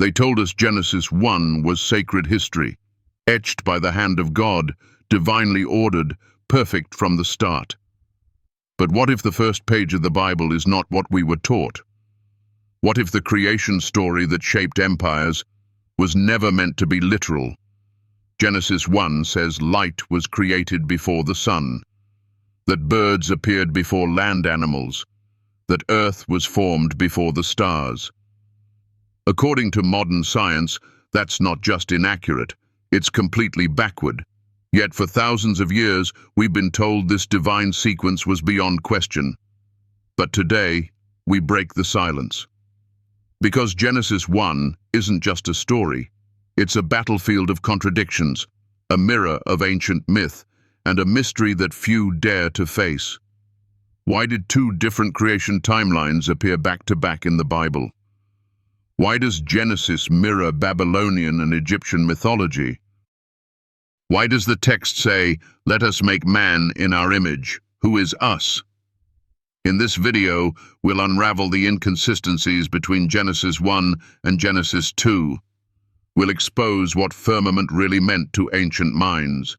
They told us Genesis 1 was sacred history, etched by the hand of God, divinely ordered, perfect from the start. But what if the first page of the Bible is not what we were taught? What if the creation story that shaped empires was never meant to be literal? Genesis 1 says light was created before the sun, that birds appeared before land animals, that earth was formed before the stars. According to modern science, that's not just inaccurate, it's completely backward. Yet for thousands of years, we've been told this divine sequence was beyond question. But today, we break the silence. Because Genesis 1 isn't just a story, it's a battlefield of contradictions, a mirror of ancient myth, and a mystery that few dare to face. Why did two different creation timelines appear back-to-back in the Bible? Why does Genesis mirror Babylonian and Egyptian mythology? Why does the text say, "Let us make man in our image"? Who is us? In this video, we'll unravel the inconsistencies between Genesis 1 and Genesis 2. We'll expose what firmament really meant to ancient minds.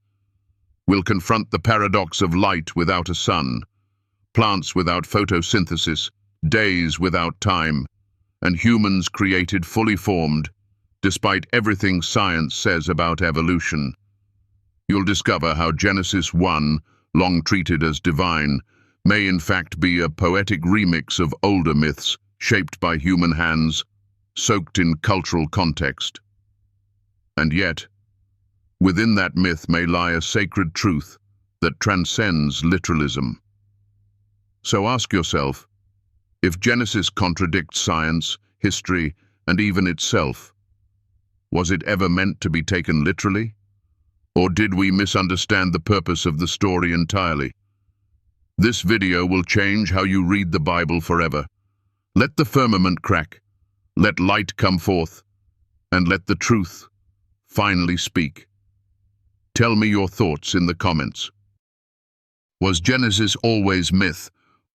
We'll confront the paradox of light without a sun, plants without photosynthesis, days without time, and humans created fully formed, despite everything science says about evolution. You'll discover how Genesis 1, long treated as divine, may in fact be a poetic remix of older myths shaped by human hands, soaked in cultural context. And yet, within that myth may lie a sacred truth that transcends literalism. So ask yourself, if Genesis contradicts science, history, and even itself, was it ever meant to be taken literally? Or did we misunderstand the purpose of the story entirely? This video will change how you read the Bible forever. Let the firmament crack, let light come forth, and let the truth finally speak. Tell me your thoughts in the comments. Was Genesis always myth,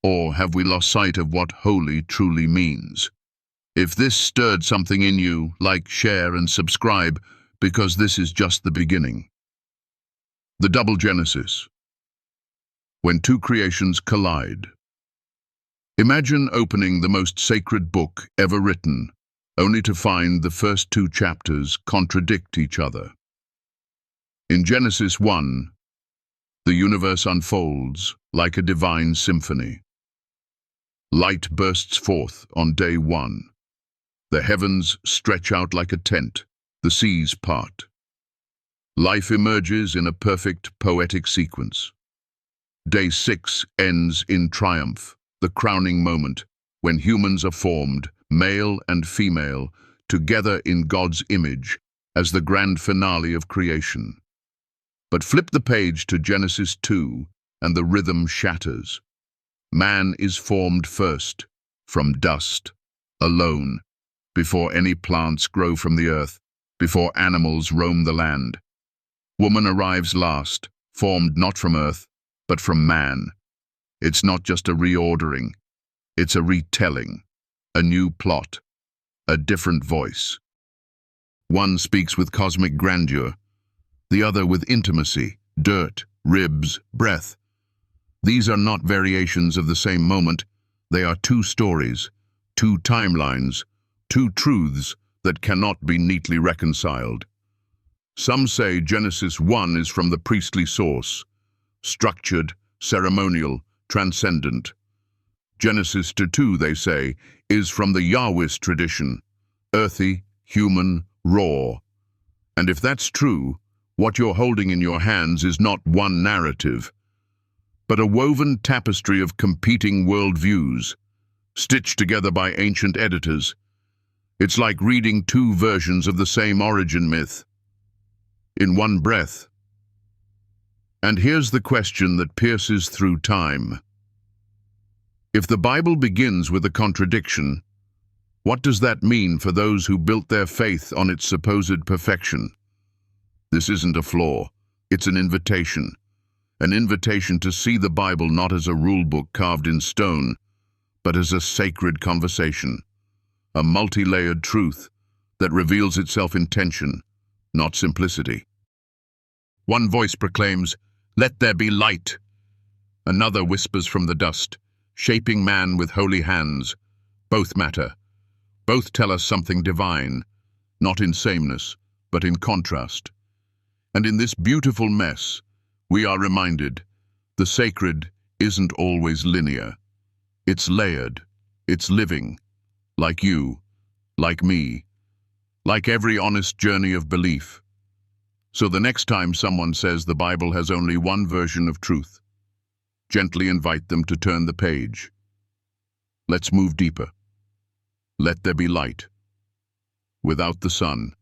or have we lost sight of what holy truly means? If this stirred something in you, like, share, and subscribe, because this is just the beginning. The double Genesis. When two creations collide. Imagine opening the most sacred book ever written, only to find the first two chapters contradict each other. In Genesis 1, the universe unfolds like a divine symphony. Light bursts forth on day 1. The heavens stretch out like a tent, the seas part. Life emerges in a perfect poetic sequence. Day 6 ends in triumph, the crowning moment, when humans are formed, male and female, together in God's image, as the grand finale of creation. But flip the page to Genesis 2, and the rhythm shatters. Man is formed first, from dust, alone, before any plants grow from the earth, before animals roam the land. Woman arrives last, formed not from earth, but from man. It's not just a reordering, it's a retelling, a new plot, a different voice. One speaks with cosmic grandeur, the other with intimacy, dirt, ribs, breath. These are not variations of the same moment, they are two stories, two timelines, two truths that cannot be neatly reconciled. Some say Genesis 1 is from the priestly source, structured, ceremonial, transcendent. Genesis 2, they say, is from the Yahwist tradition, earthy, human, raw. And if that's true, what you're holding in your hands is not one narrative, but a woven tapestry of competing worldviews, stitched together by ancient editors. It's like reading two versions of the same origin myth, in one breath. And here's the question that pierces through time. If the Bible begins with a contradiction, what does that mean for those who built their faith on its supposed perfection? This isn't a flaw, it's an invitation. An invitation to see the Bible not as a rule book carved in stone, but as a sacred conversation, a multi-layered truth that reveals itself in tension, not simplicity. One voice proclaims, "Let there be light." Another whispers from the dust, "Shaping man with holy hands." Both matter. Both tell us something divine, not in sameness, but in contrast. And in this beautiful mess, we are reminded, the sacred isn't always linear. It's layered, it's living, like you, like me, like every honest journey of belief. So the next time someone says the Bible has only one version of truth, gently invite them to turn the page. Let's move deeper. Let there be light. Without the sun.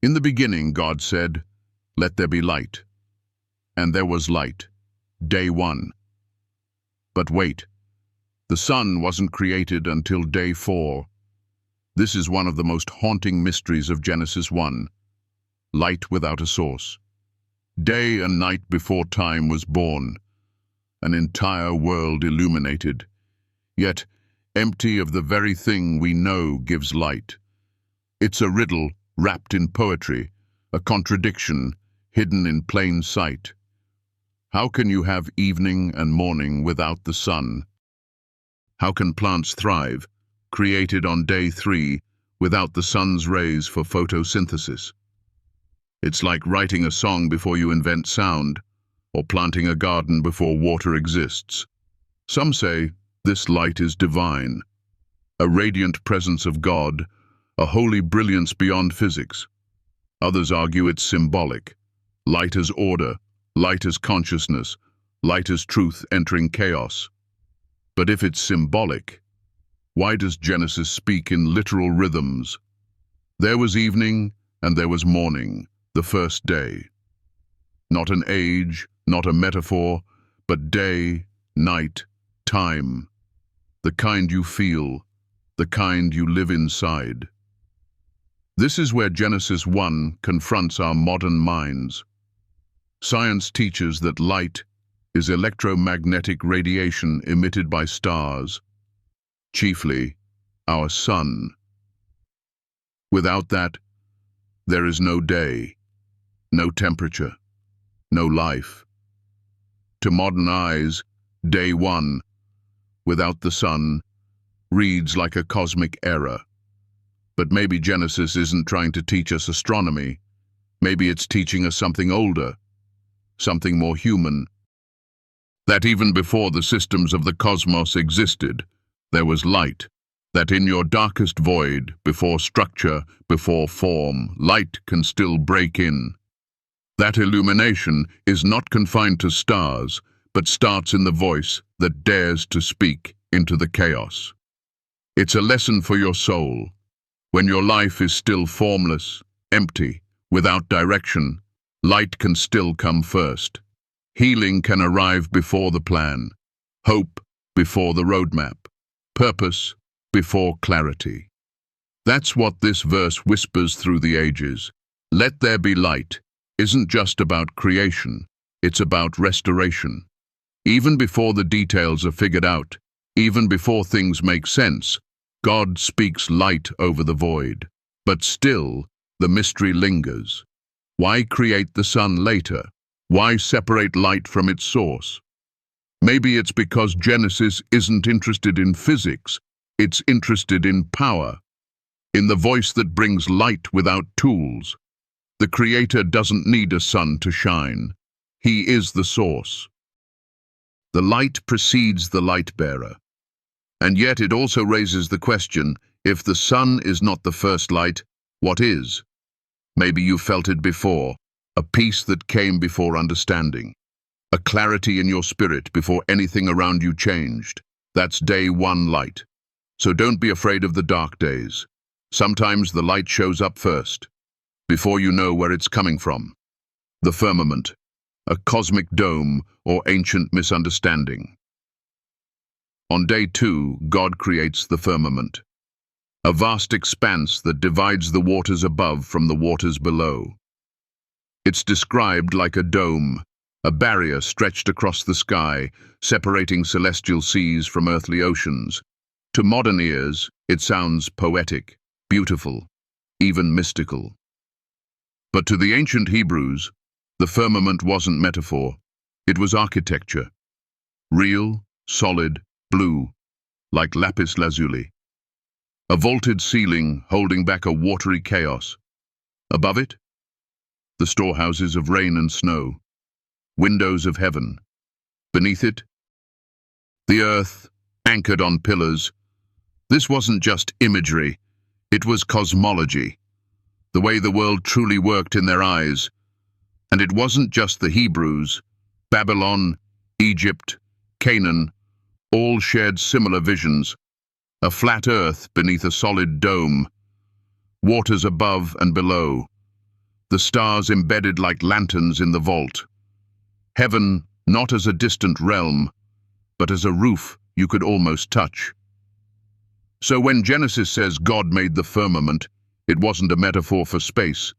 In the beginning, God said, "Let there be light." And there was light. Day 1. But wait, the sun wasn't created until day 4. This is one of the most haunting mysteries of Genesis 1. Light without a source. Day and night before time was born. An entire world illuminated, yet empty of the very thing we know gives light. It's a riddle wrapped in poetry, a contradiction hidden in plain sight. How can you have evening and morning without the sun? How can plants thrive, created on day 3, without the sun's rays for photosynthesis? It's like writing a song before you invent sound, or planting a garden before water exists. Some say this light is divine, a radiant presence of God, a holy brilliance beyond physics. Others argue it's symbolic. Light as order, light as consciousness, light as truth entering chaos. But if it's symbolic, why does Genesis speak in literal rhythms? There was evening and there was morning, the first day. Not an age, not a metaphor, but day, night, time. The kind you feel, the kind you live inside. This is where Genesis 1 confronts our modern minds. Science teaches that light is electromagnetic radiation emitted by stars, chiefly our sun. Without that, there is no day, no temperature, no life. To modern eyes, day 1, without the sun, reads like a cosmic error. But maybe Genesis isn't trying to teach us astronomy. Maybe it's teaching us something older, something more human. That even before the systems of the cosmos existed, there was light. That in your darkest void, before structure, before form, light can still break in. That illumination is not confined to stars, but starts in the voice that dares to speak into the chaos. It's a lesson for your soul. When your life is still formless, empty, without direction, light can still come first. Healing can arrive before the plan, hope before the roadmap, purpose before clarity. That's what this verse whispers through the ages. Let there be light isn't just about creation, it's about restoration. Even before the details are figured out, even before things make sense, God speaks light over the void. But still, the mystery lingers. Why create the sun later? Why separate light from its source? Maybe it's because Genesis isn't interested in physics, it's interested in power, in the voice that brings light without tools. The Creator doesn't need a sun to shine. He is the source. The light precedes the light-bearer. And yet it also raises the question, if the sun is not the first light, what is? Maybe you felt it before, a peace that came before understanding, a clarity in your spirit before anything around you changed. That's day 1 light. So don't be afraid of the dark days. Sometimes the light shows up first, before you know where it's coming from. The firmament, a cosmic dome or ancient misunderstanding. On day 2, God creates the firmament, a vast expanse that divides the waters above from the waters below. It's described like a dome, a barrier stretched across the sky, separating celestial seas from earthly oceans. To modern ears, it sounds poetic, beautiful. even mystical. But to the ancient Hebrews, the firmament wasn't metaphor, it was architecture. Real, solid, blue, like lapis lazuli. A vaulted ceiling holding back a watery chaos. Above it, the storehouses of rain and snow, windows of heaven. Beneath it, the earth, anchored on pillars. This wasn't just imagery, it was cosmology, the way the world truly worked in their eyes. And it wasn't just the Hebrews. Babylon, Egypt, Canaan, all shared similar visions. A flat earth beneath a solid dome, waters above and below, the stars embedded like lanterns in the vault. Heaven not as a distant realm, but as a roof you could almost touch. So when Genesis says God made the firmament, it wasn't a metaphor for space.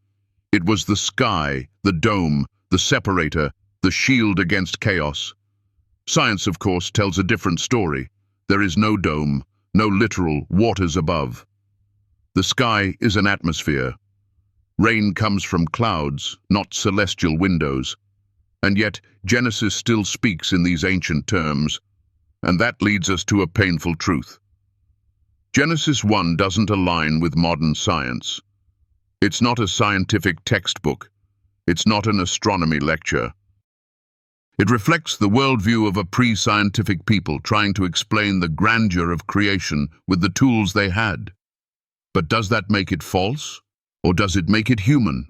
It was the sky, the dome, the separator, the shield against chaos. Science, of course, tells a different story. There is no dome, no literal waters above. The sky is an atmosphere. Rain comes from clouds, not celestial windows. And yet, Genesis still speaks in these ancient terms. And that leads us to a painful truth. Genesis 1 doesn't align with modern science. It's not a scientific textbook. It's not an astronomy lecture. It reflects the worldview of a pre-scientific people trying to explain the grandeur of creation with the tools they had. But does that make it false? Or does it make it human?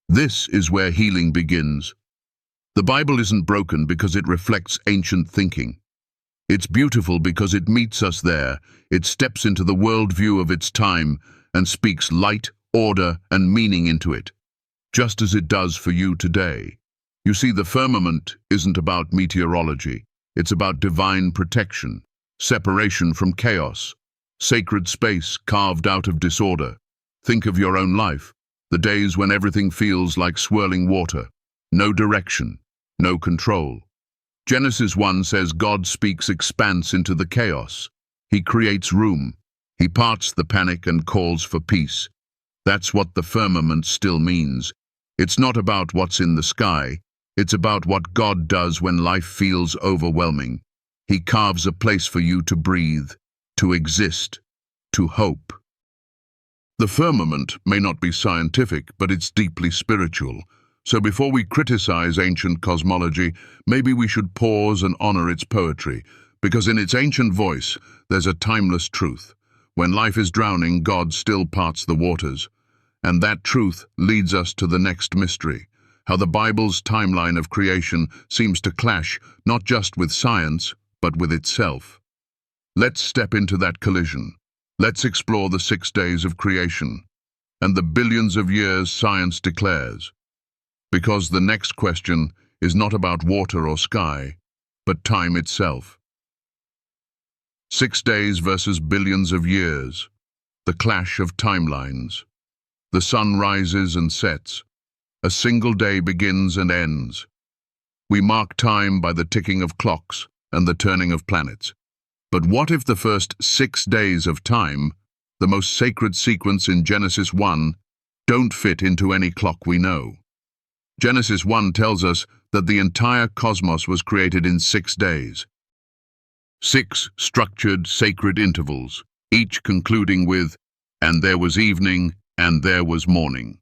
This is where healing begins. The Bible isn't broken because it reflects ancient thinking. It's beautiful because it meets us there. It steps into the worldview of its time and speaks light, order, and meaning into it, just as it does for you today. You see, the firmament isn't about meteorology. It's about divine protection, separation from chaos, sacred space carved out of disorder. Think of your own life, the days when everything feels like swirling water, no direction, no control. Genesis 1 says God speaks expanse into the chaos. He creates room. He parts the panic and calls for peace. That's what the firmament still means. It's not about what's in the sky. It's about what God does when life feels overwhelming. He carves a place for you to breathe, to exist, to hope. The firmament may not be scientific, but it's deeply spiritual. So before we criticize ancient cosmology, maybe we should pause and honor its poetry, because in its ancient voice, there's a timeless truth. When life is drowning, God still parts the waters. And that truth leads us to the next mystery, how the Bible's timeline of creation seems to clash not just with science, but with itself. Let's step into that collision. Let's explore the 6 days of creation and the billions of years science declares. Because the next question is not about water or sky, but time itself. 6 days versus billions of years, the clash of timelines. The sun rises and sets. A single day begins and ends. We mark time by the ticking of clocks and the turning of planets. But what if the first 6 days of time, the most sacred sequence in Genesis 1, don't fit into any clock we know? Genesis 1 tells us that the entire cosmos was created in 6 days. 6 structured, sacred intervals, each concluding with, "And there was evening, and there was morning."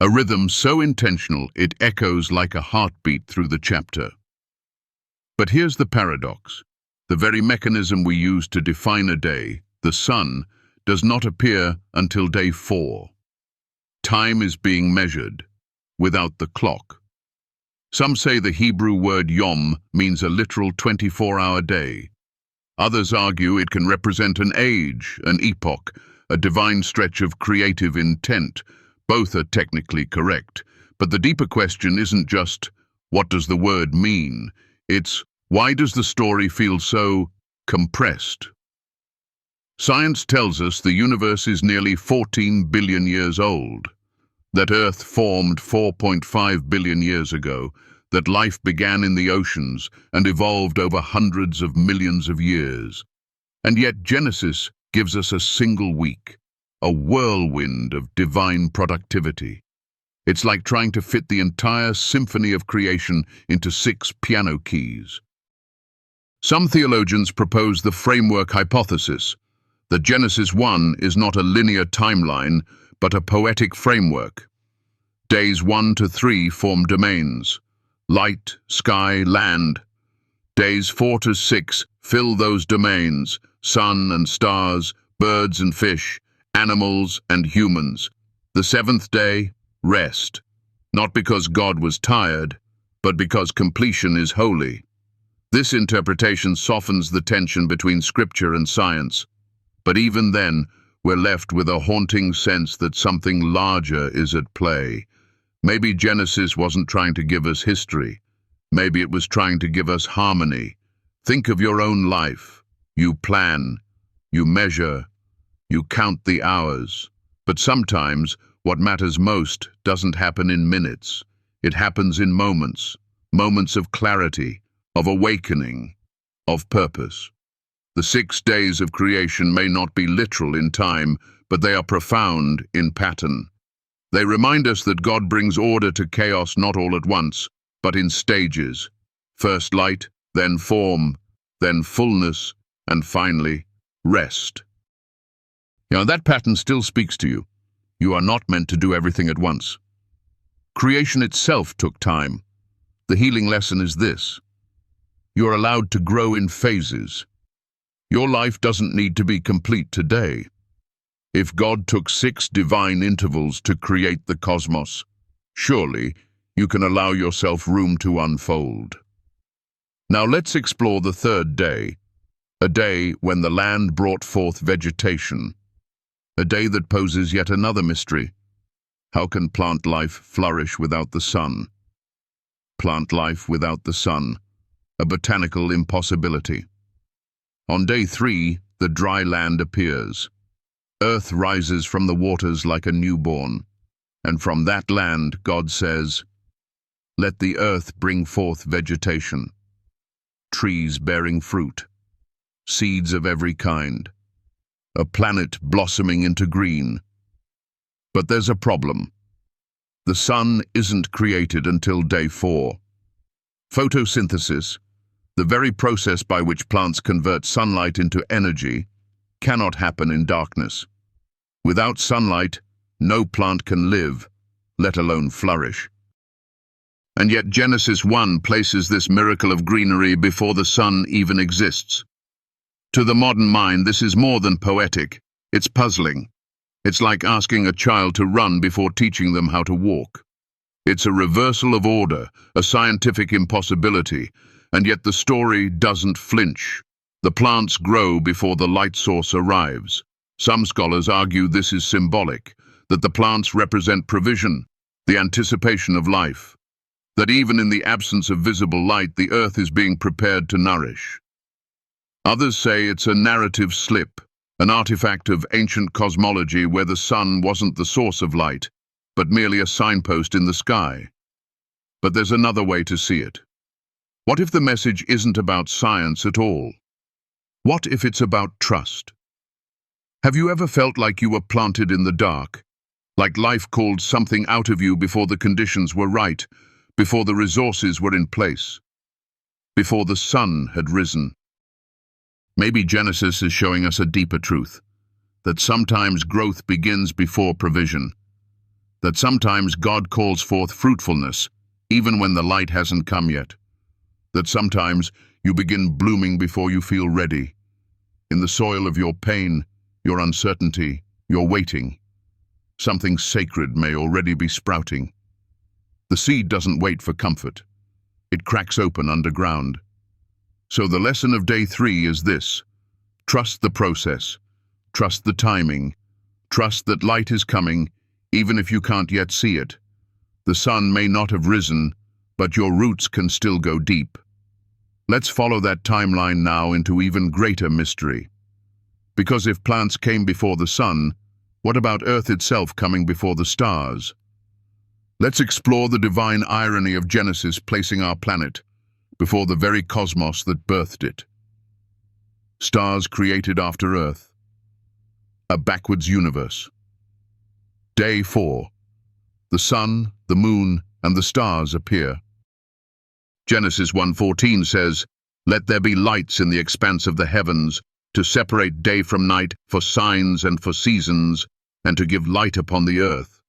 A rhythm so intentional it echoes like a heartbeat through the chapter. But here's the paradox. The very mechanism we use to define a day, the sun, does not appear until day 4. Time is being measured without the clock. Some say the Hebrew word yom means a literal 24-hour day. Others argue it can represent an age, an epoch, a divine stretch of creative intent. Both are technically correct. But the deeper question isn't just, what does the word mean? It's, why does the story feel so compressed? Science tells us the universe is nearly 14 billion years old, that Earth formed 4.5 billion years ago, that life began in the oceans and evolved over hundreds of millions of years. And yet Genesis gives us a single week, a whirlwind of divine productivity. It's like trying to fit the entire symphony of creation into 6 piano keys. Some theologians propose the framework hypothesis, that Genesis 1 is not a linear timeline, but a poetic framework. Days 1 to 3 form domains: light, sky, land. Days 4 to 6 fill those domains: sun and stars, birds and fish, animals and humans. The 7th day, rest. Not because God was tired, but because completion is holy. This interpretation softens the tension between scripture and science. But even then, we're left with a haunting sense that something larger is at play. Maybe Genesis wasn't trying to give us history. Maybe it was trying to give us harmony. Think of your own life. You plan, you measure, you count the hours. But sometimes, what matters most doesn't happen in minutes. It happens in moments. Moments of clarity, of awakening, of purpose. The 6 days of creation may not be literal in time, but they are profound in pattern. They remind us that God brings order to chaos not all at once, but in stages. First light, then form, then fullness, and finally, rest. That pattern still speaks to you. You are not meant to do everything at once. Creation itself took time. The healing lesson is this: you're allowed to grow in phases. Your life doesn't need to be complete today. If God took 6 divine intervals to create the cosmos, surely you can allow yourself room to unfold. Now let's explore the 3rd day, a day when the land brought forth vegetation, a day that poses yet another mystery. How can plant life flourish without the sun? Plant life without the sun, a botanical impossibility. On day 3, the dry land appears. Earth rises from the waters like a newborn, and from that land, God says, "Let the earth bring forth vegetation, trees bearing fruit, seeds of every kind, a planet blossoming into green." But there's a problem. The sun isn't created until day 4. Photosynthesis, the very process by which plants convert sunlight into energy, cannot happen in darkness. Without sunlight, no plant can live, let alone flourish. And yet Genesis 1 places this miracle of greenery before the sun even exists. To the modern mind, this is more than poetic. It's puzzling. It's like asking a child to run before teaching them how to walk. It's a reversal of order, a scientific impossibility, and yet the story doesn't flinch. The plants grow before the light source arrives. Some scholars argue this is symbolic, that the plants represent provision, the anticipation of life, that even in the absence of visible light, the earth is being prepared to nourish. Others say it's a narrative slip, an artifact of ancient cosmology where the sun wasn't the source of light, but merely a signpost in the sky. But there's another way to see it. What if the message isn't about science at all? What if it's about trust? Have you ever felt like you were planted in the dark? Like life called something out of you before the conditions were right, before the resources were in place, before the sun had risen? Maybe Genesis is showing us a deeper truth, that sometimes growth begins before provision, that sometimes God calls forth fruitfulness, even when the light hasn't come yet, that sometimes you begin blooming before you feel ready. In the soil of your pain, your uncertainty, your waiting, something sacred may already be sprouting. The seed doesn't wait for comfort. It cracks open underground. So the lesson of day 3 is this: trust the process, trust the timing, trust that light is coming, even if you can't yet see it. The sun may not have risen, but your roots can still go deep. Let's follow that timeline now into even greater mystery. Because if plants came before the sun, what about Earth itself coming before the stars? Let's explore the divine irony of Genesis placing our planet before the very cosmos that birthed it. Stars created after Earth. A backwards universe. Day 4. The sun, the moon, and the stars appear. Genesis 1:14 says, "Let there be lights in the expanse of the heavens, to separate day from night, for signs and for seasons, and to give light upon the earth."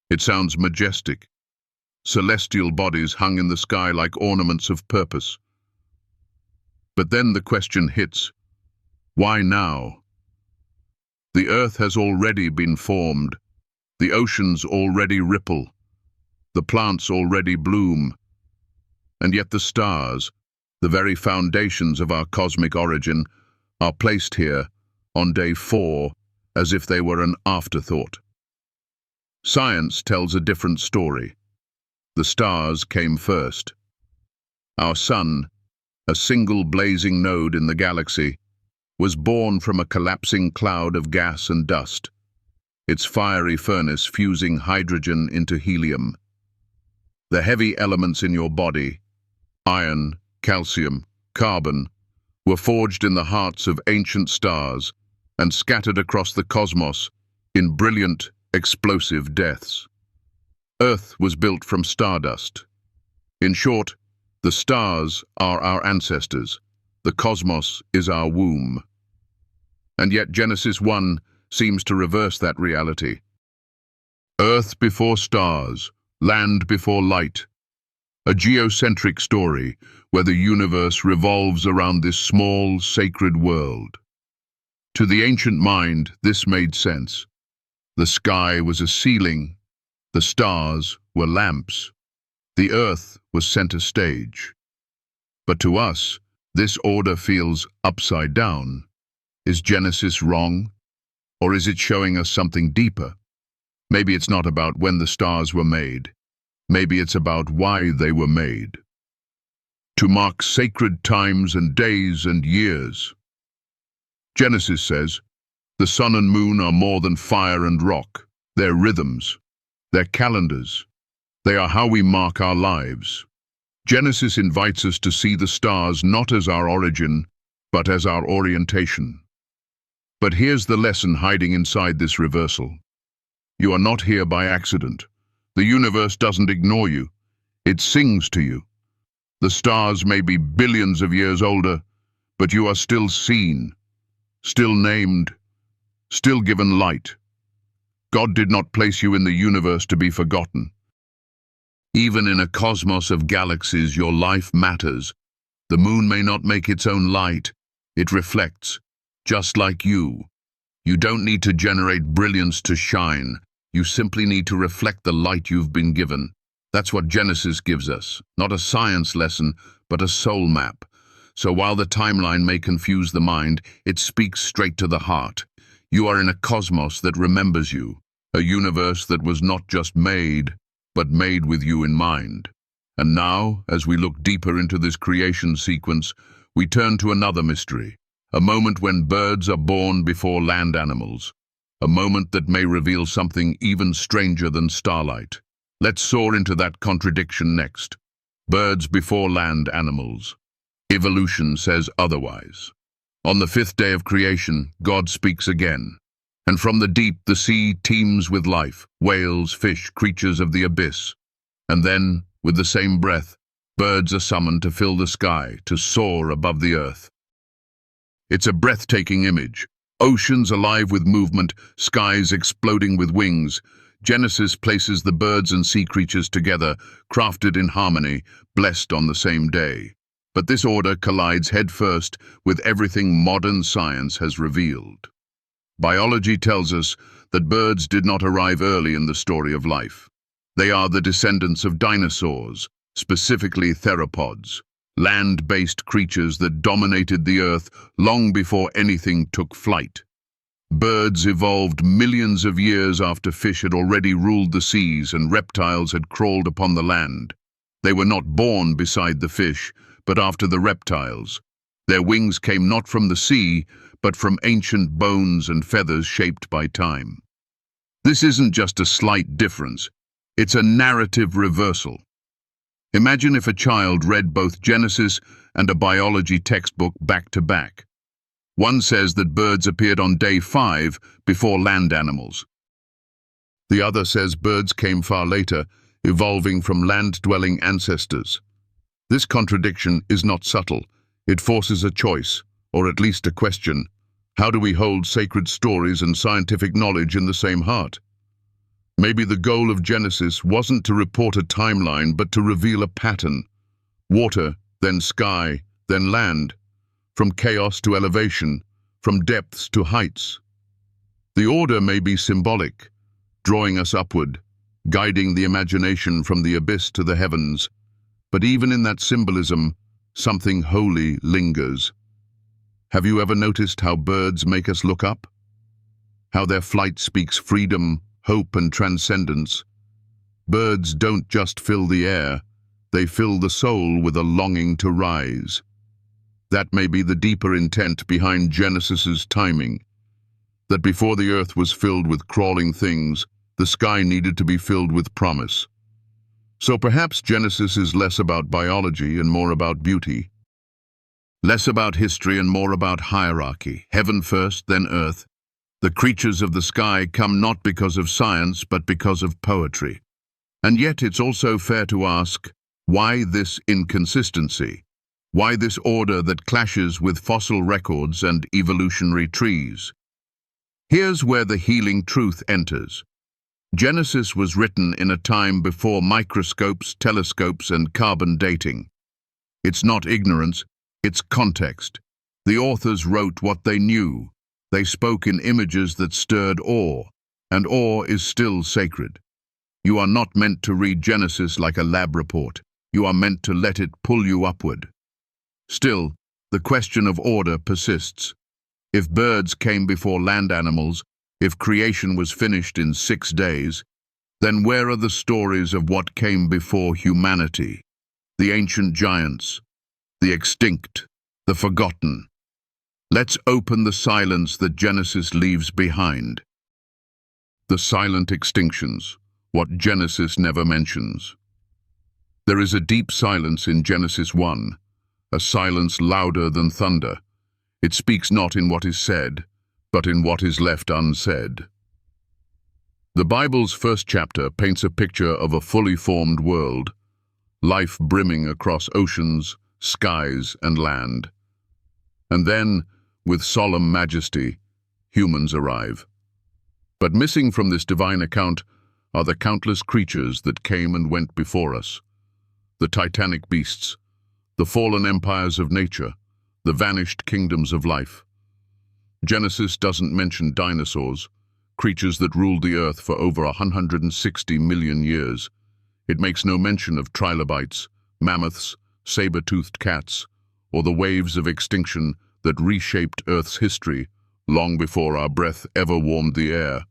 It sounds majestic. Celestial bodies hung in the sky like ornaments of purpose. But then the question hits, why now? The earth has already been formed. The oceans already ripple. The plants already bloom. And yet the stars, the very foundations of our cosmic origin, are placed here on day 4 as if they were an afterthought. Science tells a different story. The stars came first. Our sun, a single blazing node in the galaxy, was born from a collapsing cloud of gas and dust, its fiery furnace fusing hydrogen into helium. The heavy elements in your body, iron, calcium, carbon, were forged in the hearts of ancient stars and scattered across the cosmos in brilliant, explosive deaths. Earth was built from stardust. In short, the stars are our ancestors. The cosmos is our womb. And yet Genesis 1 seems to reverse that reality. Earth before stars, land before light. A geocentric story where the universe revolves around this small, sacred world. To the ancient mind, this made sense. The sky was a ceiling. The stars were lamps. The earth was center stage. But to us, this order feels upside down. Is Genesis wrong? Or is it showing us something deeper? Maybe it's not about when the stars were made. Maybe it's about why they were made. To mark sacred times and days and years. Genesis says, the sun and moon are more than fire and rock. They're rhythms. They're calendars. They are how we mark our lives. Genesis invites us to see the stars not as our origin, but as our orientation. But here's the lesson hiding inside this reversal. You are not here by accident. The universe doesn't ignore you. It sings to you. The stars may be billions of years older, but you are still seen, still named, still given light. God did not place you in the universe to be forgotten. Even in a cosmos of galaxies, your life matters. The moon may not make its own light. It reflects, just like you. You don't need to generate brilliance to shine. You simply need to reflect the light you've been given. That's what Genesis gives us. Not a science lesson, but a soul map. So while the timeline may confuse the mind, it speaks straight to the heart. You are in a cosmos that remembers you, a universe that was not just made, but made with you in mind. And now, as we look deeper into this creation sequence, we turn to another mystery, a moment when birds are born before land animals, a moment that may reveal something even stranger than starlight. Let's soar into that contradiction next. Birds before land animals. Evolution says otherwise. On the 5th day of creation, God speaks again. And from the deep, the sea teems with life, whales, fish, creatures of the abyss. And then, with the same breath, birds are summoned to fill the sky, to soar above the earth. It's a breathtaking image. Oceans alive with movement, skies exploding with wings. Genesis places the birds and sea creatures together, crafted in harmony, blessed on the same day. But this order collides headfirst with everything modern science has revealed. Biology tells us that birds did not arrive early in the story of life. They are the descendants of dinosaurs, specifically theropods, land-based creatures that dominated the earth long before anything took flight. Birds evolved millions of years after fish had already ruled the seas and reptiles had crawled upon the land. They were not born beside the fish, but after the reptiles. Their wings came not from the sea, but from ancient bones and feathers shaped by time. This isn't just a slight difference, it's a narrative reversal. Imagine if a child read both Genesis and a biology textbook back to back. One says that birds appeared on day 5 before land animals. The other says birds came far later, evolving from land-dwelling ancestors. This contradiction is not subtle. It forces a choice, or at least a question. How do we hold sacred stories and scientific knowledge in the same heart? Maybe the goal of Genesis wasn't to report a timeline, but to reveal a pattern. Water, then sky, then land. From chaos to elevation, from depths to heights. The order may be symbolic, drawing us upward, guiding the imagination from the abyss to the heavens. But even in that symbolism, something holy lingers. Have you ever noticed how birds make us look up? How their flight speaks freedom, hope, and transcendence? Birds don't just fill the air, they fill the soul with a longing to rise. That may be the deeper intent behind Genesis's timing. That before the earth was filled with crawling things, the sky needed to be filled with promise. So perhaps Genesis is less about biology and more about beauty. Less about history and more about hierarchy. Heaven first, then earth. The creatures of the sky come not because of science, but because of poetry. And yet it's also fair to ask, why this inconsistency? Why this order that clashes with fossil records and evolutionary trees? Here's where the healing truth enters. Genesis was written in a time before microscopes, telescopes, and carbon dating. It's not ignorance, it's context. The authors wrote what they knew. They spoke in images that stirred awe, and awe is still sacred. You are not meant to read Genesis like a lab report. You are meant to let it pull you upward. Still, the question of order persists. If birds came before land animals, if creation was finished in 6 days, then where are the stories of what came before humanity? The ancient giants, the extinct, the forgotten. Let's open the silence that Genesis leaves behind. The silent extinctions, what Genesis never mentions. There is a deep silence in Genesis 1, a silence louder than thunder. It speaks not in what is said, but in what is left unsaid. The Bible's first chapter paints a picture of a fully formed world, life brimming across oceans, skies, and land. And then, with solemn majesty, humans arrive. But missing from this divine account are the countless creatures that came and went before us. The titanic beasts, the fallen empires of nature, the vanished kingdoms of life. Genesis doesn't mention dinosaurs, creatures that ruled the earth for over 160 million years. It makes no mention of trilobites, mammoths, saber-toothed cats, or the waves of extinction that reshaped Earth's history long before our breath ever warmed the air.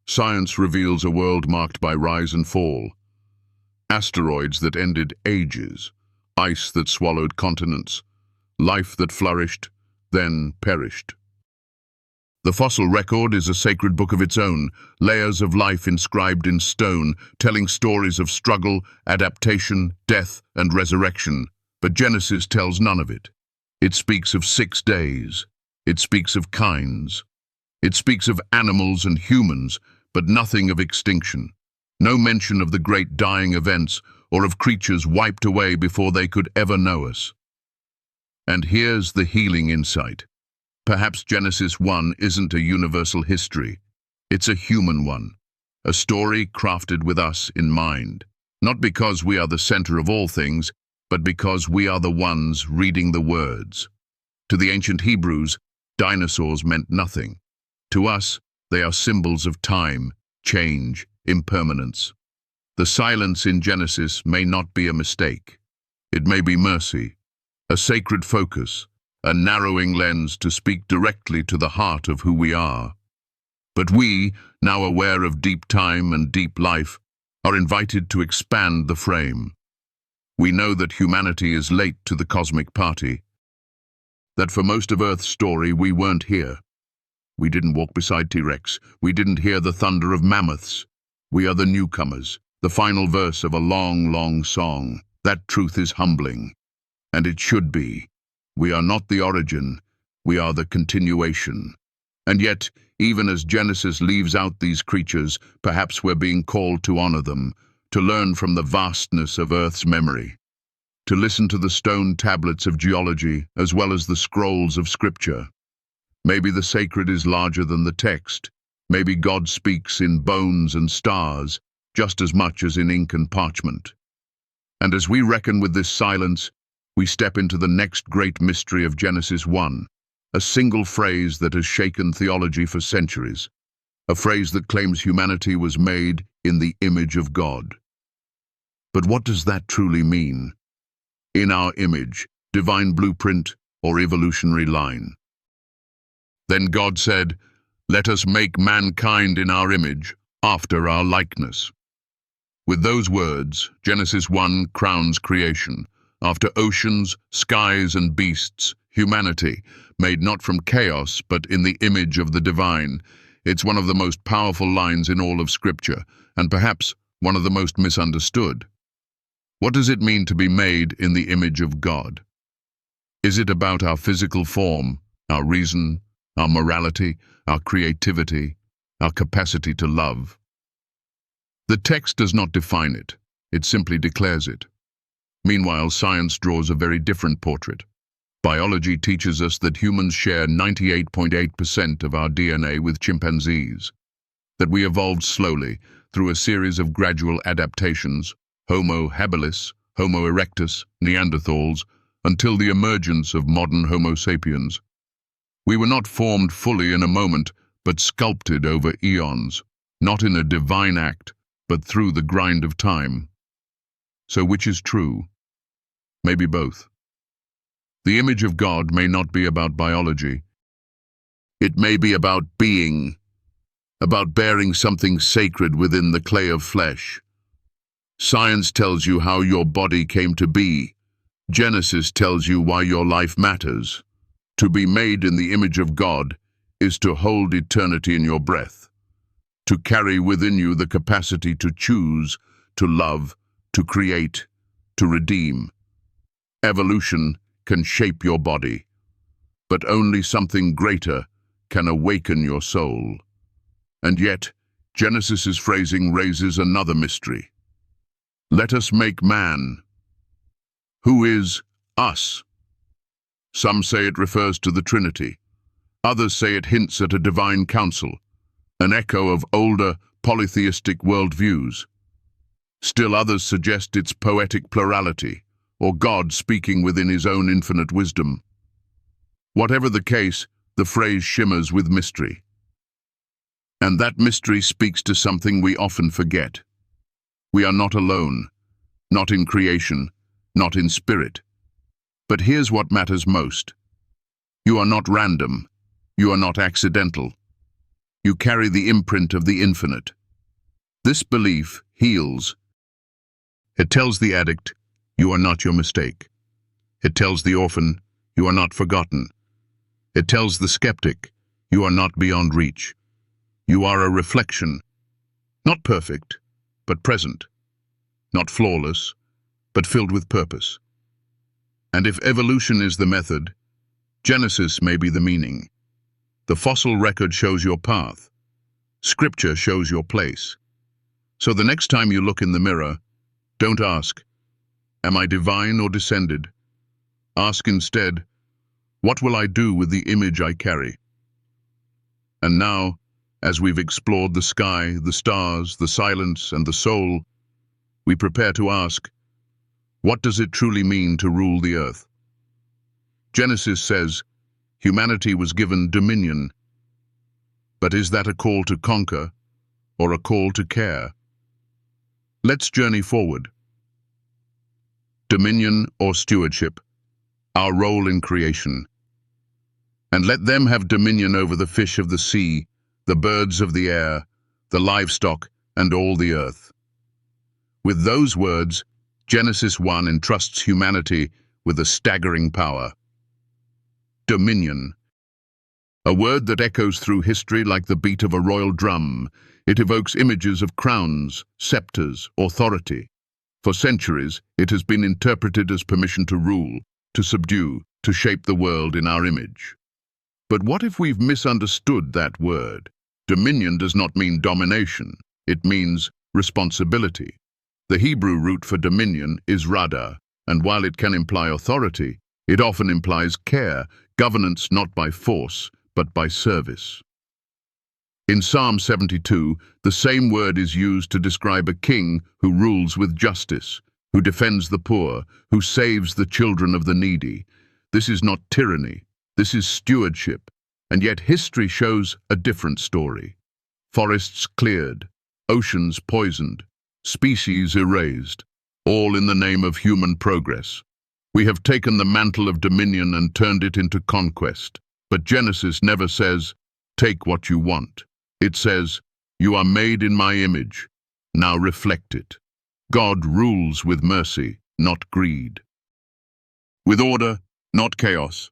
Science reveals a world marked by rise and fall. Asteroids that ended ages, ice that swallowed continents, life that flourished, then perished. The fossil record is a sacred book of its own, layers of life inscribed in stone, telling stories of struggle, adaptation, death, and resurrection. But Genesis tells none of it. It speaks of 6 days. It speaks of kinds. It speaks of animals and humans, but nothing of extinction. No mention of the great dying events or of creatures wiped away before they could ever know us. And here's the healing insight. Perhaps Genesis 1 isn't a universal history. It's a human one, a story crafted with us in mind. Not because we are the center of all things, but because we are the ones reading the words. To the ancient Hebrews, dinosaurs meant nothing. To us, they are symbols of time, change, impermanence. The silence in Genesis may not be a mistake. It may be mercy, a sacred focus, a narrowing lens to speak directly to the heart of who we are. But we, now aware of deep time and deep life, are invited to expand the frame. We know that humanity is late to the cosmic party, that for most of Earth's story we weren't here. We didn't walk beside T-Rex, we didn't hear the thunder of mammoths. We are the newcomers, the final verse of a long, long song. That truth is humbling, and it should be. We are not the origin, we are the continuation. And yet, even as Genesis leaves out these creatures, perhaps we're being called to honor them, to learn from the vastness of Earth's memory, to listen to the stone tablets of geology as well as the scrolls of Scripture. Maybe the sacred is larger than the text. Maybe God speaks in bones and stars, just as much as in ink and parchment. And as we reckon with this silence, we step into the next great mystery of Genesis 1, a single phrase that has shaken theology for centuries, a phrase that claims humanity was made in the image of God. But what does that truly mean? In our image, divine blueprint, or evolutionary line? Then God said, "Let us make mankind in our image, after our likeness." With those words, Genesis 1 crowns creation. After oceans, skies, and beasts, humanity, made not from chaos, but in the image of the divine. It's one of the most powerful lines in all of Scripture, and perhaps one of the most misunderstood. What does it mean to be made in the image of God? Is it about our physical form, our reason, our morality, our creativity, our capacity to love? The text does not define it, it simply declares it. Meanwhile, science draws a very different portrait. Biology teaches us that humans share 98.8% of our DNA with chimpanzees, that we evolved slowly through a series of gradual adaptations, Homo habilis, Homo erectus, Neanderthals, until the emergence of modern Homo sapiens. We were not formed fully in a moment, but sculpted over eons, not in a divine act, but through the grind of time. So which is true? Maybe both. The image of God may not be about biology. It may be about being, about bearing something sacred within the clay of flesh. Science tells you how your body came to be. Genesis tells you why your life matters. To be made in the image of God is to hold eternity in your breath, to carry within you the capacity to choose, to love, to create, to redeem. Evolution can shape your body, but only something greater can awaken your soul. And yet, Genesis's phrasing raises another mystery. Let us make man. Who is us? Some say it refers to the Trinity. Others say it hints at a divine council, an echo of older polytheistic worldviews. Still others suggest its poetic plurality, or God speaking within his own infinite wisdom. Whatever the case, the phrase shimmers with mystery. And that mystery speaks to something we often forget. We are not alone, not in creation, not in spirit. But here's what matters most. You are not random. You are not accidental. You carry the imprint of the infinite. This belief heals. It tells the addict, you are not your mistake. It tells the orphan, you are not forgotten. It tells the skeptic, you are not beyond reach. You are a reflection, not perfect, but present, not flawless, but filled with purpose. And if evolution is the method, Genesis may be the meaning. The fossil record shows your path. Scripture shows your place. So the next time you look in the mirror, don't ask, am I divine or descended? Ask instead, what will I do with the image I carry? And now, as we've explored the sky, the stars, the silence, and the soul, we prepare to ask, what does it truly mean to rule the earth? Genesis says, humanity was given dominion. But is that a call to conquer, or a call to care? Let's journey forward. Dominion or stewardship, our role in creation. And let them have dominion over the fish of the sea, the birds of the air, the livestock, and all the earth. With those words, Genesis 1 entrusts humanity with a staggering power. Dominion. A word that echoes through history like the beat of a royal drum. It evokes images of crowns, scepters, authority. For centuries, it has been interpreted as permission to rule, to subdue, to shape the world in our image. But what if we've misunderstood that word? Dominion does not mean domination. It means responsibility. The Hebrew root for dominion is rada, and while it can imply authority, it often implies care, governance not by force, but by service. In Psalm 72, the same word is used to describe a king who rules with justice, who defends the poor, who saves the children of the needy. This is not tyranny, this is stewardship, and yet history shows a different story. Forests cleared, oceans poisoned, species erased, all in the name of human progress. We have taken the mantle of dominion and turned it into conquest. But Genesis never says, take what you want. It says, you are made in my image. Now reflect it. God rules with mercy, not greed. With order, not chaos.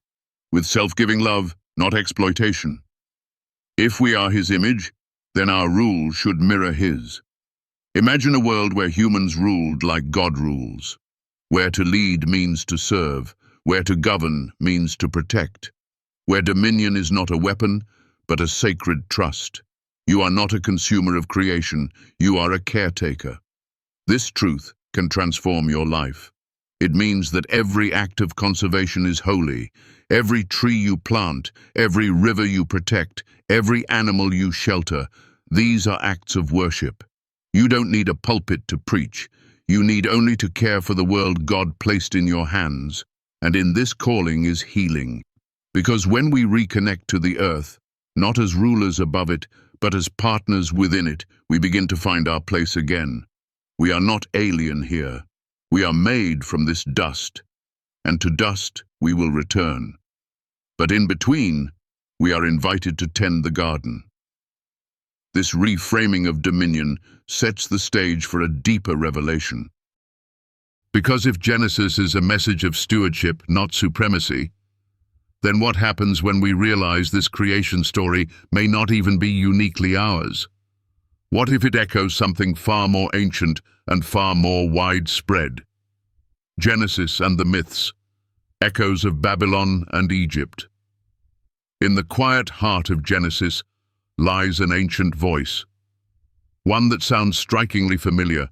With self-giving love, not exploitation. If we are his image, then our rule should mirror his. Imagine a world where humans ruled like God rules, where to lead means to serve, where to govern means to protect, where dominion is not a weapon, but a sacred trust. You are not a consumer of creation, you are a caretaker. This truth can transform your life. It means that every act of conservation is holy. Every tree you plant, every river you protect, every animal you shelter, these are acts of worship. You don't need a pulpit to preach. You need only to care for the world God placed in your hands. And in this calling is healing. Because when we reconnect to the earth, not as rulers above it, but as partners within it, we begin to find our place again. We are not alien here. We are made from this dust, and to dust we will return. But in between, we are invited to tend the garden. This reframing of dominion sets the stage for a deeper revelation. Because if Genesis is a message of stewardship, not supremacy, then what happens when we realize this creation story may not even be uniquely ours? What if it echoes something far more ancient and far more widespread? Genesis and the myths, echoes of Babylon and Egypt. In the quiet heart of Genesis lies an ancient voice, one that sounds strikingly familiar,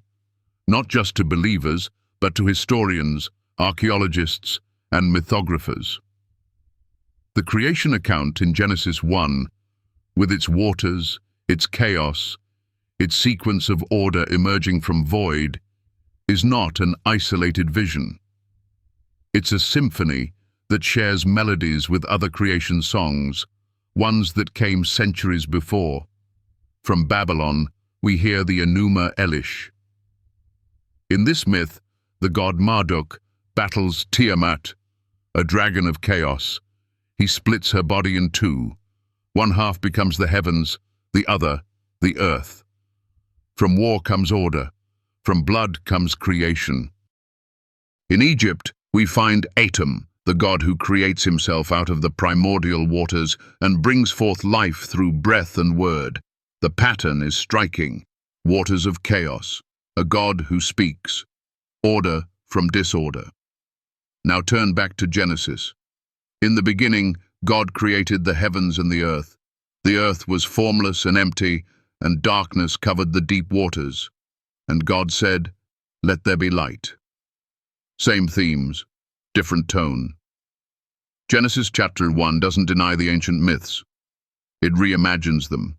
not just to believers, but to historians, archaeologists, and mythographers. The creation account in Genesis 1, with its waters, its chaos, its sequence of order emerging from void, is not an isolated vision. It's a symphony that shares melodies with other creation songs, ones that came centuries before. From Babylon, we hear the Enuma Elish. In this myth, the god Marduk battles Tiamat, a dragon of chaos. He splits her body in two. One half becomes the heavens, the other, the earth. From war comes order. From blood comes creation. In Egypt, we find Atum, the god who creates himself out of the primordial waters and brings forth life through breath and word. The pattern is striking. Waters of chaos, a god who speaks. Order from disorder. Now turn back to Genesis. In the beginning, God created the heavens and the earth. The earth was formless and empty, and darkness covered the deep waters. And God said, "Let there be light." Same themes, different tone. Genesis chapter 1 doesn't deny the ancient myths. It reimagines them.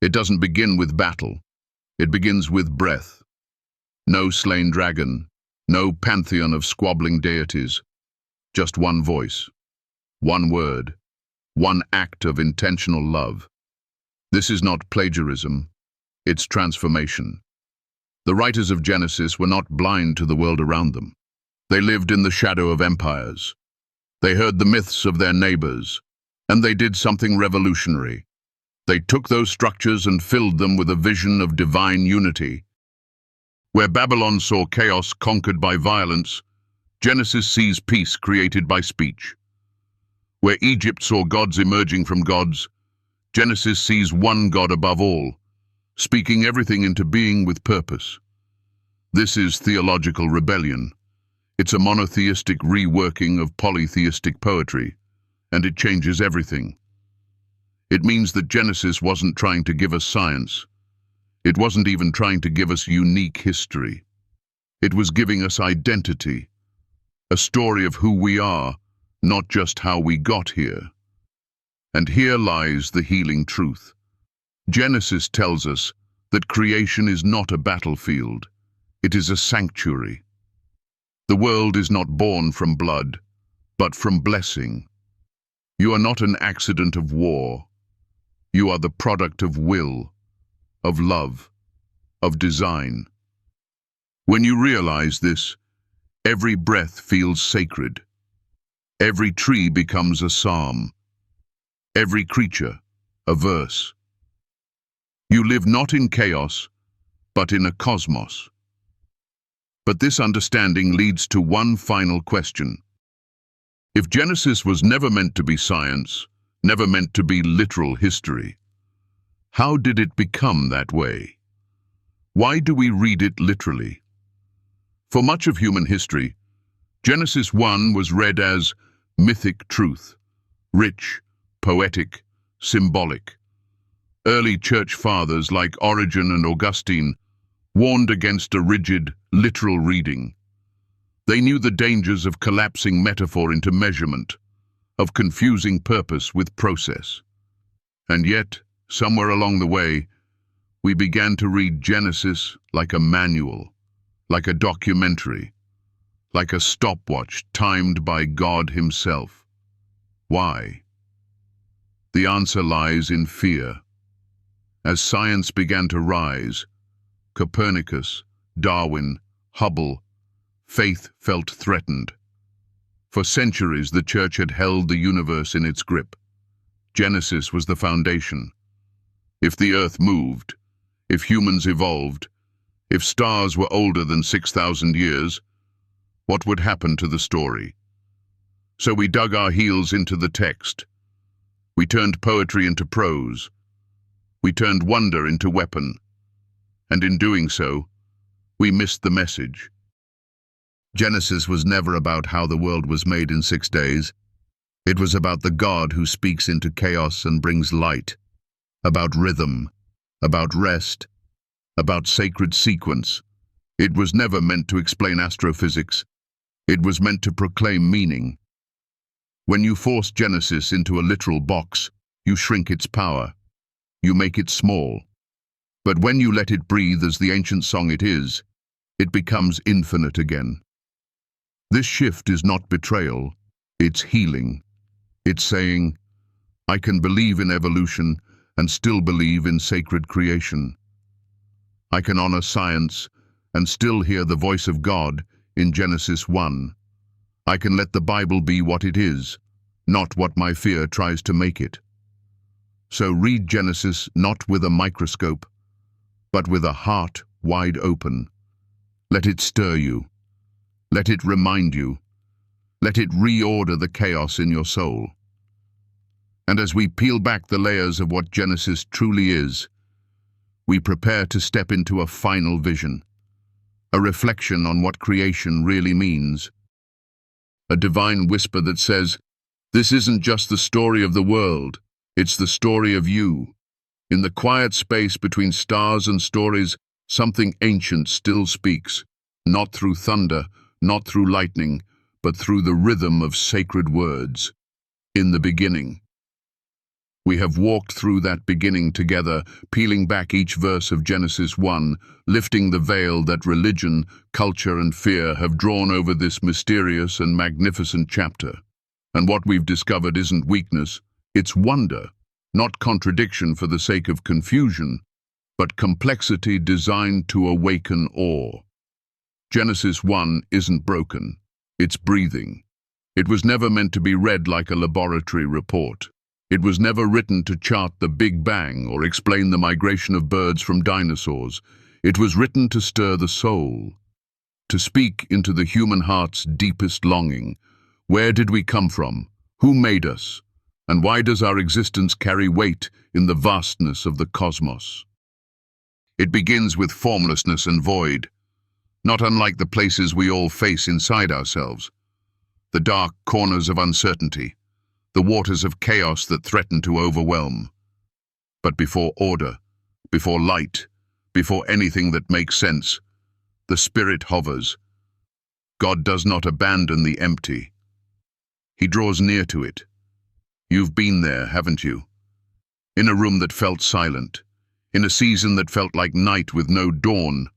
It doesn't begin with battle. It begins with breath. No slain dragon, no pantheon of squabbling deities. Just one voice, one word, one act of intentional love. This is not plagiarism, it's transformation. The writers of Genesis were not blind to the world around them. They lived in the shadow of empires. They heard the myths of their neighbors, and they did something revolutionary. They took those structures and filled them with a vision of divine unity. Where Babylon saw chaos conquered by violence, Genesis sees peace created by speech. Where Egypt saw gods emerging from gods, Genesis sees one God above all, speaking everything into being with purpose. This is theological rebellion. It's a monotheistic reworking of polytheistic poetry, and it changes everything. It means that Genesis wasn't trying to give us science. It wasn't even trying to give us unique history. It was giving us identity, a story of who we are, not just how we got here. And here lies the healing truth. Genesis tells us that creation is not a battlefield. It is a sanctuary. The world is not born from blood, but from blessing. You are not an accident of war. You are the product of will, of love, of design. When you realize this, every breath feels sacred. Every tree becomes a psalm. Every creature, a verse. You live not in chaos, but in a cosmos. But this understanding leads to one final question. If Genesis was never meant to be science, never meant to be literal history, how did it become that way? Why do we read it literally? For much of human history, Genesis 1 was read as mythic truth, rich, poetic, symbolic. Early church fathers like Origen and Augustine warned against a rigid, literal reading. They knew the dangers of collapsing metaphor into measurement, of confusing purpose with process. And yet, somewhere along the way, we began to read Genesis like a manual, like a documentary, like a stopwatch timed by God Himself. Why? The answer lies in fear. As science began to rise, Copernicus, Darwin, Hubble, faith felt threatened. For centuries, the church had held the universe in its grip. Genesis was the foundation. If the earth moved, if humans evolved, if stars were older than 6,000 years, what would happen to the story? So we dug our heels into the text. We turned poetry into prose. We turned wonder into weapon. And in doing so, we missed the message. Genesis was never about how the world was made in 6 days. It was about the God who speaks into chaos and brings light, about rhythm, about rest, about sacred sequence. It was never meant to explain astrophysics. It was meant to proclaim meaning. When you force Genesis into a literal box, you shrink its power. You make it small. But when you let it breathe as the ancient song it is, it becomes infinite again. This shift is not betrayal, it's healing. It's saying, I can believe in evolution and still believe in sacred creation. I can honor science and still hear the voice of God in Genesis 1. I can let the Bible be what it is, not what my fear tries to make it. So read Genesis not with a microscope, but with a heart wide open. Let it stir you. Let it remind you. Let it reorder the chaos in your soul. And as we peel back the layers of what Genesis truly is, we prepare to step into a final vision, a reflection on what creation really means. A divine whisper that says, this isn't just the story of the world, it's the story of you. In the quiet space between stars and stories, something ancient still speaks, not through thunder, not through lightning, but through the rhythm of sacred words. In the beginning. We have walked through that beginning together, peeling back each verse of Genesis 1, lifting the veil that religion, culture, and fear have drawn over this mysterious and magnificent chapter. And what we've discovered isn't weakness, it's wonder, not contradiction for the sake of confusion, but complexity designed to awaken awe. Genesis 1 isn't broken, it's breathing. It was never meant to be read like a laboratory report. It was never written to chart the Big Bang or explain the migration of birds from dinosaurs. It was written to stir the soul, to speak into the human heart's deepest longing. Where did we come from? Who made us? And why does our existence carry weight in the vastness of the cosmos? It begins with formlessness and void, not unlike the places we all face inside ourselves. The dark corners of uncertainty, the waters of chaos that threaten to overwhelm. But before order, before light, before anything that makes sense, the Spirit hovers. God does not abandon the empty. He draws near to it. You've been there, haven't you? In a room that felt silent, in a season that felt like night with no dawn,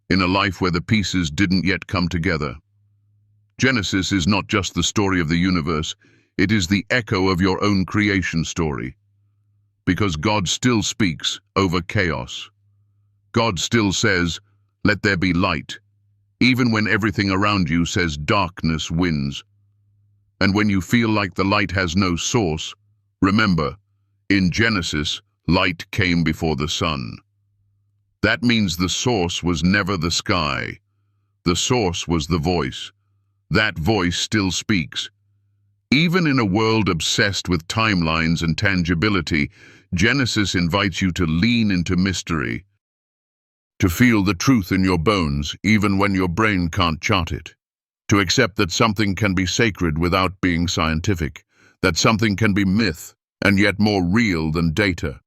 in a life where the pieces didn't yet come together. Genesis is not just the story of the universe, it is the echo of your own creation story. Because God still speaks over chaos. God still says, "Let there be light," even when everything around you says darkness wins. And when you feel like the light has no source, remember, in Genesis, light came before the sun. That means the source was never the sky. The source was the voice. That voice still speaks. Even in a world obsessed with timelines and tangibility, Genesis invites you to lean into mystery, to feel the truth in your bones even when your brain can't chart it, to accept that something can be sacred without being scientific, that something can be myth and yet more real than data.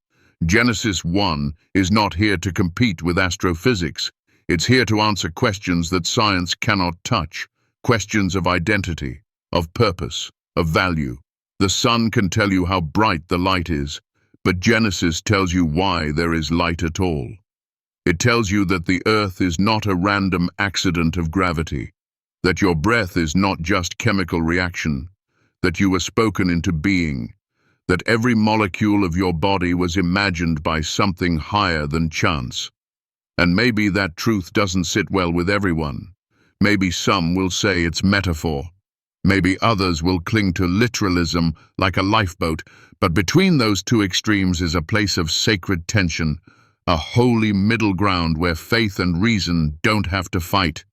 Genesis 1 is not here to compete with astrophysics. It's here to answer questions that science cannot touch, questions of identity, of purpose, of value. The sun can tell you how bright the light is, but Genesis tells you why there is light at all. It tells you that the earth is not a random accident of gravity, that your breath is not just chemical reaction, that you were spoken into being, that every molecule of your body was imagined by something higher than chance. And maybe that truth doesn't sit well with everyone. Maybe some will say it's metaphor. Maybe others will cling to literalism like a lifeboat, but between those two extremes is a place of sacred tension, a holy middle ground where faith and reason don't have to fight.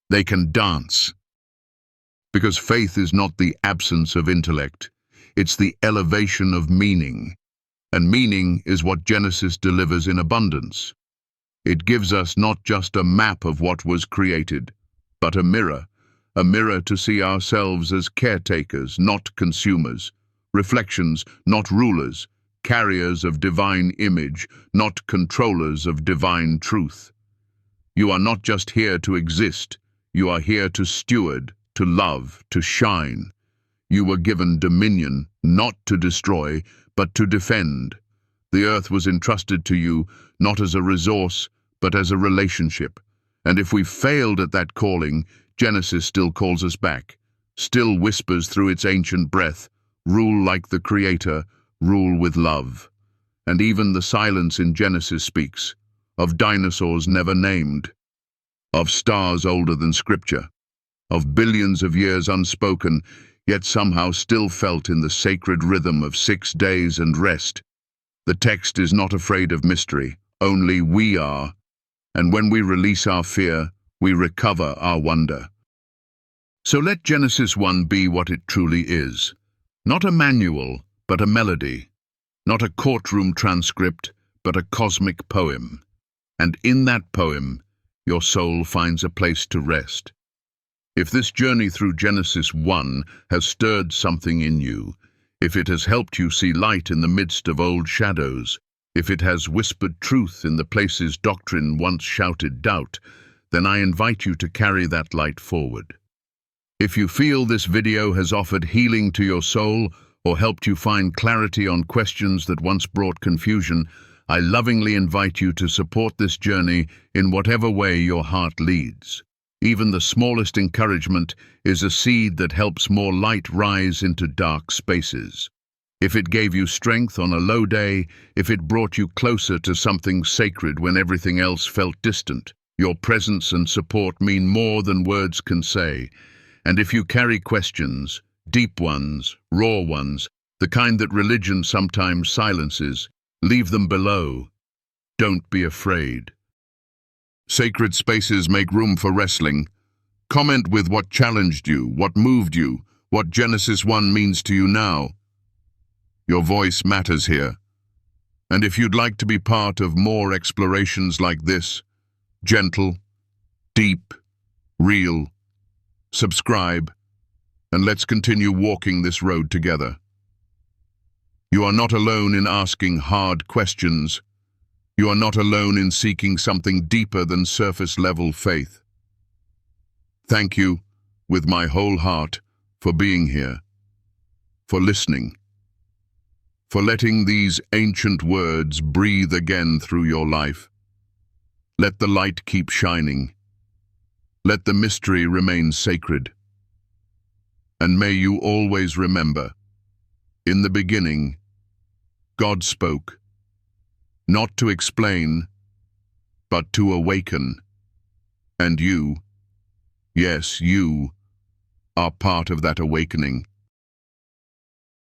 They can dance. Because faith is not the absence of intellect, it's the elevation of meaning. And meaning is what Genesis delivers in abundance. It gives us not just a map of what was created, but a mirror to see ourselves as caretakers, not consumers, reflections, not rulers, carriers of divine image, not controllers of divine truth. You are not just here to exist, you are here to steward, to love, to shine. You were given dominion, not to destroy, but to defend. The earth was entrusted to you, not as a resource, but as a relationship. And if we've failed at that calling, Genesis still calls us back, still whispers through its ancient breath, rule like the Creator, rule with love. And even the silence in Genesis speaks, of dinosaurs never named, of stars older than Scripture, of billions of years unspoken, yet somehow still felt in the sacred rhythm of 6 days and rest. The text is not afraid of mystery, only we are. And when we release our fear, we recover our wonder. So let Genesis 1 be what it truly is. Not a manual, but a melody. Not a courtroom transcript, but a cosmic poem. And in that poem, your soul finds a place to rest. If this journey through Genesis 1 has stirred something in you, if it has helped you see light in the midst of old shadows, if it has whispered truth in the places doctrine once shouted doubt, then I invite you to carry that light forward. If you feel this video has offered healing to your soul or helped you find clarity on questions that once brought confusion, I lovingly invite you to support this journey in whatever way your heart leads. Even the smallest encouragement is a seed that helps more light rise into dark spaces. If it gave you strength on a low day, if it brought you closer to something sacred when everything else felt distant, your presence and support mean more than words can say. And if you carry questions, deep ones, raw ones, the kind that religion sometimes silences, leave them below. Don't be afraid. Sacred spaces make room for wrestling. Comment with what challenged you, what moved you, what Genesis 1 means to you now. Your voice matters here. And if you'd like to be part of more explorations like this, gentle, deep, real, subscribe, and let's continue walking this road together. You are not alone in asking hard questions. You are not alone in seeking something deeper than surface-level faith. Thank you, with my whole heart, for being here, for listening, for letting these ancient words breathe again through your life. Let the light keep shining. Let the mystery remain sacred. And may you always remember, in the beginning, God spoke, not to explain, but to awaken. And you, yes, you, are part of that awakening.